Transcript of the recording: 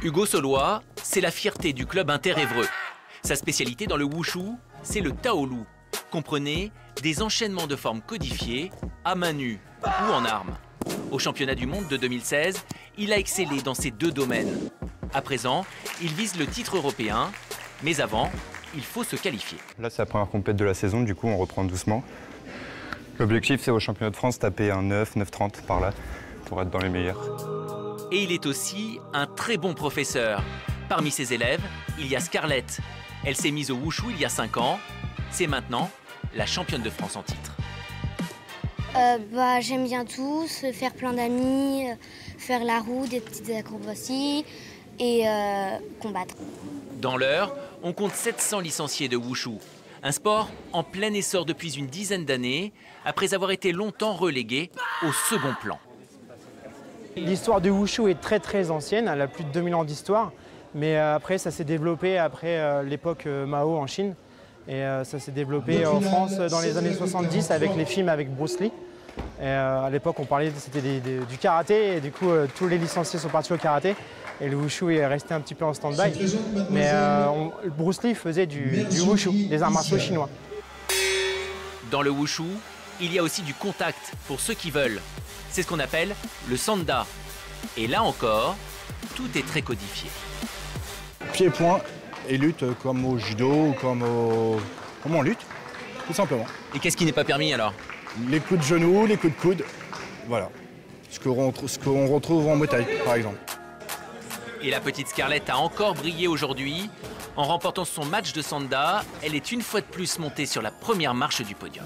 Hugo Solois, c'est la fierté du club inter-évreux. Sa spécialité dans le wushu, c'est le taolu. Comprenez, des enchaînements de formes codifiées, à main nue ou en armes. Au championnat du monde de 2016, il a excellé dans ces deux domaines. À présent, il vise le titre européen, mais avant, il faut se qualifier. Là, c'est la première compète de la saison, du coup, on reprend doucement. L'objectif, c'est au championnat de France, taper un 9, 9,30 par là, pour être dans les meilleurs. Et il est aussi un très bon professeur. Parmi ses élèves, il y a Scarlett. Elle s'est mise au wushu il y a 5 ans. C'est maintenant la championne de France en titre. J'aime bien tout, se faire plein d'amis, faire la roue, des petites acrobaties et combattre. Dans l'heure, on compte 700 licenciés de wushu. Un sport en plein essor depuis une dizaine d'années, après avoir été longtemps relégué au second plan. L'histoire du wushu est très ancienne, elle a plus de 2000 ans d'histoire. Mais après, ça s'est développé après l'époque Mao en Chine. Et ça s'est développé en France dans les années 70 avec les films avec Bruce Lee. Et à l'époque, on parlait, c'était du karaté. Et du coup, tous les licenciés sont partis au karaté. Et le wushu est resté un petit peu en stand-by. Mais Bruce Lee faisait du wushu, des arts martiaux chinois. Dans le wushu, il y a aussi du contact pour ceux qui veulent. C'est ce qu'on appelle le sanda. Et là encore, tout est très codifié. Pied-point et lutte comme au judo ou comme on lutte, tout simplement. Et qu'est-ce qui n'est pas permis alors? Les coups de genoux, les coups de coude, voilà. Ce qu'on retrouve en Muay Thai, par exemple. Et la petite Scarlett a encore brillé aujourd'hui. En remportant son match de sanda, elle est une fois de plus montée sur la première marche du podium.